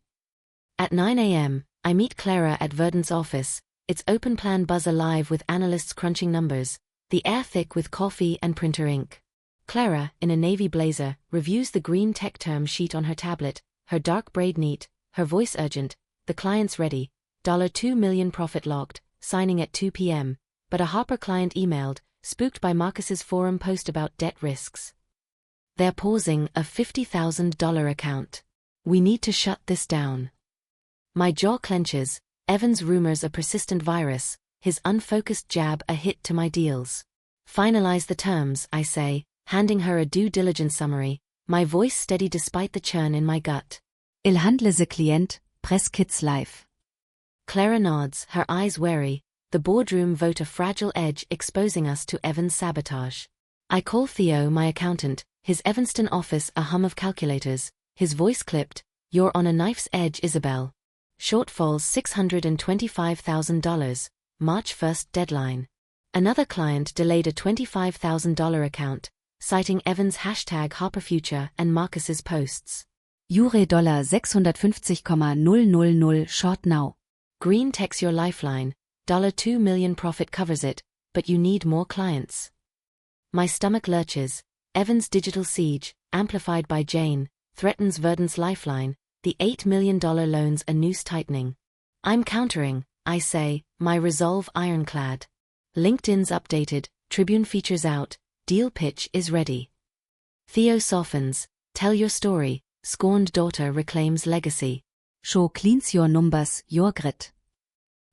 At 9 a.m., I meet Clara at Verdant's office, its open plan buzz alive with analysts crunching numbers, the air thick with coffee and printer ink. Clara, in a navy blazer, reviews the green tech term sheet on her tablet, her dark braid neat, her voice urgent, "The client's ready, $2 million profit locked, signing at 2 p.m., but a Harper client emailed, spooked by Marcus's forum post about debt risks. They're pausing a $50,000 account. We need to shut this down. My jaw clenches, Evan's rumors a persistent virus, his unfocused jab a hit to my deals. Finalize the terms, I say, handing her a due diligence summary, my voice steady despite the churn in my gut. Il handle se Klient, Press Kids Live. Clara nods, her eyes wary. The boardroom vote a fragile edge exposing us to Evan's sabotage. I call Theo, my accountant, his Evanston office a hum of calculators, his voice clipped, "You're on a knife's edge, Isabel. Shortfalls $625,000, March 1st deadline." Another client delayed a $25,000 account, citing Evan's #HarperFuture and Marcus's posts. Jure $650,000 short now. Green tech's your lifeline, $2 million profit covers it, but you need more clients. My stomach lurches. Evan's digital siege, amplified by Jane, threatens Verdant's lifeline, the $8 million loans a noose tightening. I'm countering, I say, my resolve ironclad. LinkedIn's updated, Tribune features out, deal pitch is ready. Theo softens, tell your story, scorned daughter reclaims legacy. Show cleans your numbers, your grit.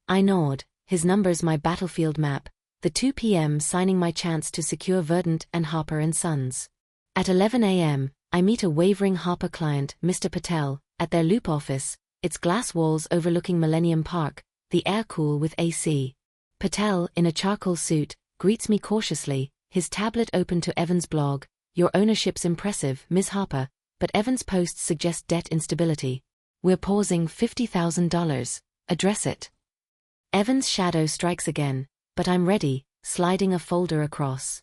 I nod, his numbers my battlefield map, the 2 p.m. signing my chance to secure Verdant and Harper and Sons. At 11 a.m., I meet a wavering Harper client, Mr. Patel, at their Loop office, its glass walls overlooking Millennium Park, the air cool with AC. Patel, in a charcoal suit, greets me cautiously, his tablet open to Evan's blog. "Your ownership's impressive, Ms. Harper, but Evan's posts suggest debt instability. We're pausing $50,000. Address it." Evan's shadow strikes again, but I'm ready, sliding a folder across.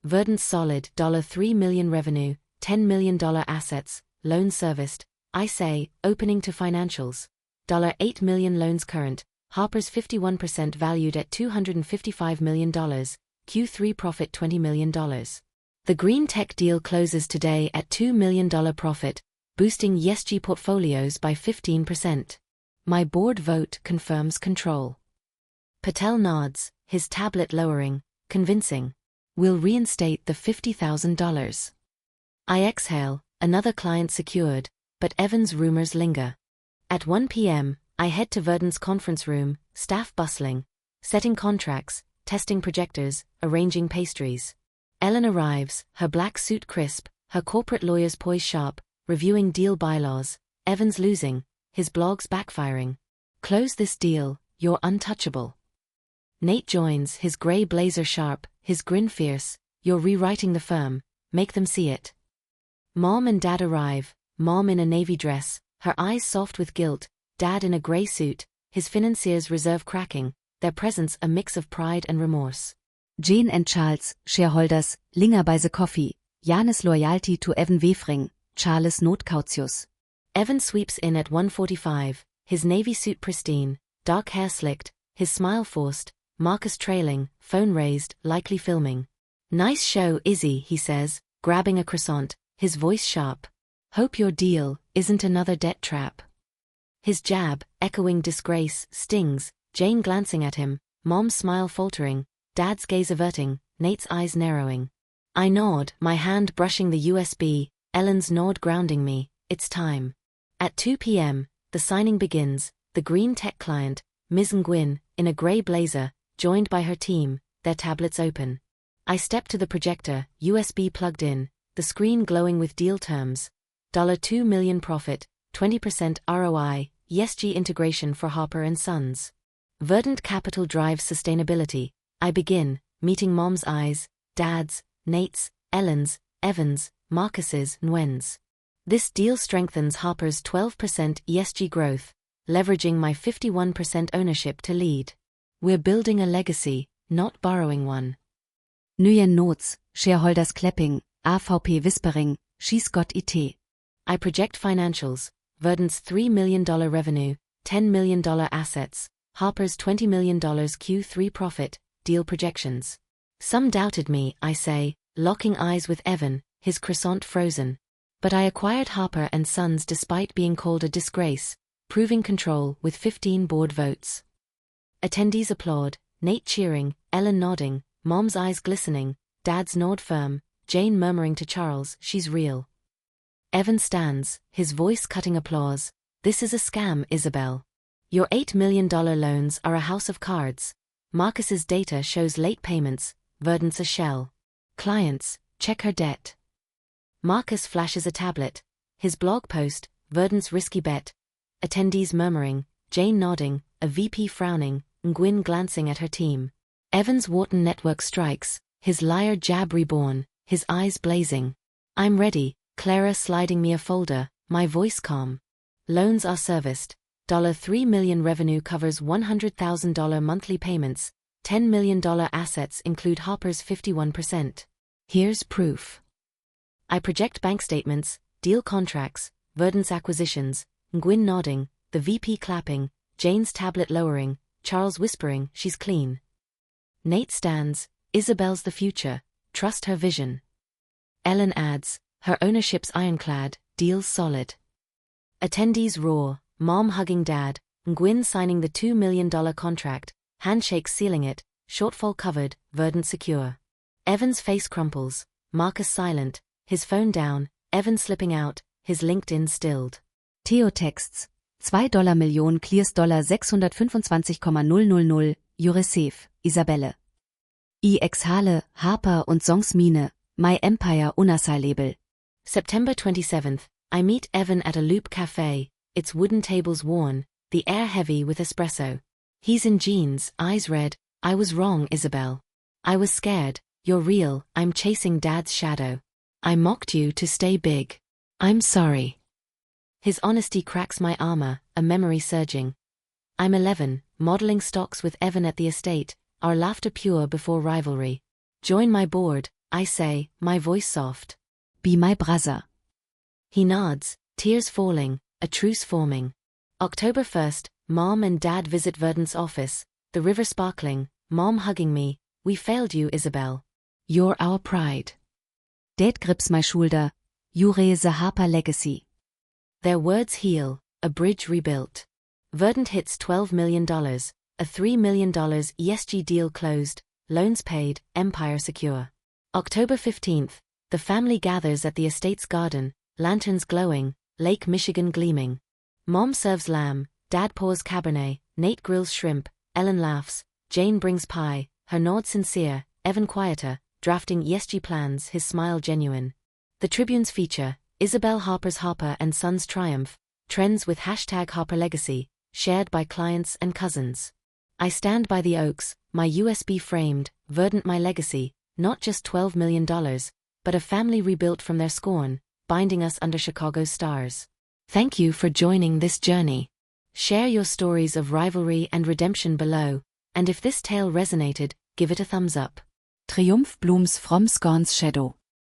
Verdant's solid $3 million revenue, $10 million assets, loan serviced, I say, opening to financials. $8 million loans current, Harper's 51% valued at $255 million, Q3 profit $20 million. The green tech deal closes today at $2 million profit, boosting ESG portfolios by 15%. My board vote confirms control. Patel nods, his tablet lowering, convincing. We'll reinstate the $50,000. I exhale, another client secured, but Evan's rumors linger. At 1 p.m., I head to Verdant's conference room, staff bustling, setting contracts, testing projectors, arranging pastries. Ellen arrives, her black suit crisp, her corporate lawyer's poise sharp, reviewing deal bylaws. Evan's losing, his blogs backfiring. Close this deal, you're untouchable. Nate joins, his gray blazer sharp, his grin fierce. You're rewriting the firm, make them see it. Mom and Dad arrive, Mom in a navy dress, her eyes soft with guilt, Dad in a gray suit, his financier's reserve cracking, their presence a mix of pride and remorse. Jane and Charles, shareholders, linger by the coffee, Janes loyalty to Evan Wefring, Charles Notkautius. Evan sweeps in at 1:45, his navy suit pristine, dark hair slicked, his smile forced, Marcus trailing, phone raised, likely filming. "Nice show, Izzy," he says, grabbing a croissant, his voice sharp. "Hope your deal isn't another debt trap." His jab, echoing Disgrace, stings, Jane glancing at him, Mom's smile faltering, Dad's gaze averting, Nate's eyes narrowing. I nod, my hand brushing the USB, Ellen's nod grounding me, it's time. At 2 p.m., the signing begins, the green tech client, Ms. Nguyen, in a gray blazer, joined by her team, their tablets open. I step to the projector, USB plugged in, the screen glowing with deal terms. $2 million profit, 20% ROI, ESG integration for Harper and Sons. Verdant Capital drives sustainability. I begin, meeting Mom's eyes, Dad's, Nate's, Ellen's, Evan's, Marcus's, Nguyen's. This deal strengthens Harper's 12% ESG growth, leveraging my 51% ownership to lead. We're building a legacy, not borrowing one. Nguyen notes, shareholders clapping, AVP whispering, she's got it. I project financials, Verdant's $3 million revenue, $10 million assets, Harper's $20 million Q3 profit, deal projections. Some doubted me, I say, locking eyes with Evan, his croissant frozen. But I acquired Harper and Sons despite being called a disgrace, proving control with 15 board votes. Attendees applaud, Nate cheering, Ellen nodding, Mom's eyes glistening, Dad's nod firm, Jane murmuring to Charles, she's real. Evan stands, his voice cutting applause. This is a scam, Isabel. Your $8 million loans are a house of cards. Marcus's data shows late payments, Verdant's a shell. Clients, check her debt. Marcus flashes a tablet. His blog post, Verdant's risky bet. Attendees murmuring, Jane nodding, a VP frowning, Ngwyn glancing at her team. Evan's Wharton network strikes, his liar jab reborn, his eyes blazing. I'm ready, Clara sliding me a folder, my voice calm. Loans are serviced. $3 million revenue covers $100,000 monthly payments. $10 million assets include Harper's 51%. Here's proof. I project bank statements, deal contracts, Verdant's acquisitions, Ngwyn nodding, the VP clapping, Jane's tablet lowering, Charles whispering, she's clean. Nate stands, Isabel's the future, trust her vision. Ellen adds, her ownership's ironclad, deal's solid. Attendees roar, Mom hugging Dad, Ngwyn signing the $2 million contract, handshakes sealing it, shortfall covered, Verdant secure. Evan's face crumples, Marcus silent, his phone down, Evan slipping out, his LinkedIn stilled. Theo Texts. $2 Million clears $625,000, Jurecev, Isabelle. I exhale, Harper und Songs Mine, My Empire Unasai Label. September 27th, I meet Evan at a Loop Cafe, its wooden tables worn, the air heavy with espresso. He's in jeans, eyes red, I was wrong, Isabel. I was scared, you're real, I'm chasing Dad's shadow. I mocked you to stay big. I'm sorry. His honesty cracks my armor, a memory surging. I'm 11, modeling stocks with Evan at the estate, our laughter pure before rivalry. Join my board, I say, my voice soft. Be my brother. He nods, tears falling, a truce forming. October 1st, Mom and Dad visit Verdant's office, the river sparkling, Mom hugging me, we failed you, Isabel. You're our pride. Dad grips my shoulder, you raise the Harper legacy. Their words heal, a bridge rebuilt. Verdant hits $12 million, a $3 million ESG deal closed, loans paid, empire secure. October 15th, the family gathers at the estate's garden, lanterns glowing, Lake Michigan gleaming. Mom serves lamb, Dad pours Cabernet, Nate grills shrimp, Ellen laughs, Jane brings pie, her nod sincere, Evan quieter, drafting ESG plans, his smile genuine. The Tribune's feature, Isabel Harper's Harper and Sons triumph, trends with #HarperLegacy, shared by clients and cousins. I stand by the oaks, my USB framed, Verdant my legacy, not just $12 million, but a family rebuilt from their scorn, binding us under Chicago's stars. Thank you for joining this journey. Share your stories of rivalry and redemption below, and if this tale resonated, give it a thumbs up. Triumph blooms from scorn's shadow.